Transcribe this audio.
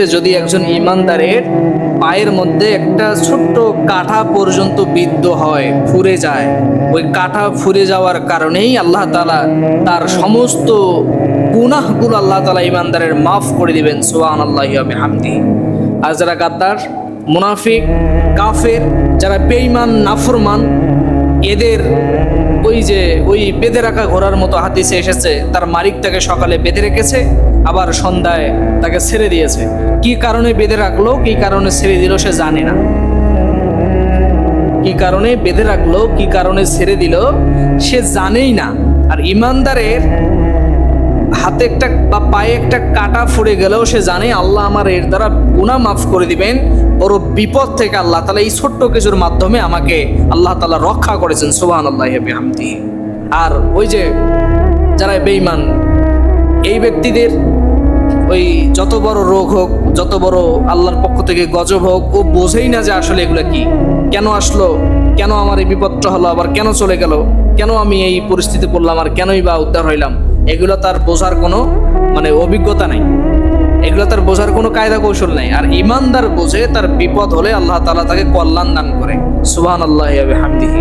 যদি একজন ইমানদারের পায়ের মধ্যে একটা ছোট্ট কাঁটা পর্যন্ত বিদ্ধ হয়, ফুরে যায়, ওই কাঁটা ফুরে যাওয়ার কারণেই আল্লাহ তাআলা তার সমস্ত গুনাহগুলো আল্লাহ তাআলা ইমানদারের মাফ করে দিবেন। সুবহানাল্লাহি ওয়া বিহামদিহি। আর যারা গাদ্দার, মুনাফিক, কাফের, যারা বেঈমান, নাফরমান, এদের ওই বেঁধে রাখা ঘোড়ার মতো হাদিসে এসেছে, তার মালিক তাকে সকালে বেঁধে রেখেছে, আবার সন্ধ্যায় তাকে ছেড়ে দিয়েছে। কি কারণে বেঁধে রাখলো, কি কারণে ছেড়ে দিল সে জানে না। কি কারণে বেঁধে রাখলো, কি কারণে ছেড়ে দিল সে জানেই না। আর ইমানদারের হাতে একটা বা পায়ে একটা কাঁটা ফুড়ে গেলেও সে জানে আল্লাহ আমার এর দ্বারা গুনাহ মাফ করে দিবেন। বড় বিপদ থেকে আল্লাহ তাআলা এই ছোট্ট কিছুর মাধ্যমে আমাকে আল্লাহ তাআলা রক্ষা করেছেন। সুবহানাল্লাহি ওয়া বিহামদিহি। আর ওই যে যারা বেঈমান, এই ব্যক্তিদের ওই যত বড় রোগ হোক, যত বড় আল্লাহর পক্ষ থেকে গজব হোক, ও বোঝেই না যে আসলে এগুলা কি, কেন আসলো, কেন আমার এই বিপদটা হলো, আবার কেন চলে গেল, কেন আমি এই পরিস্থিতি পড়লাম, আর কেনই বা উদ্ধার হইলাম। এগুলো তার বোঝার কোনো অভিজ্ঞতা নাই, এগুলো তার বোঝার কোনো কায়দা কৌশল নাই। আর ইমানদার বোঝে, তার বিপদ হলে আল্লাহ তাআলা তাকে কল্যাণ দান করে। সুবহানাল্লাহি ওয়া বিহামদিহি।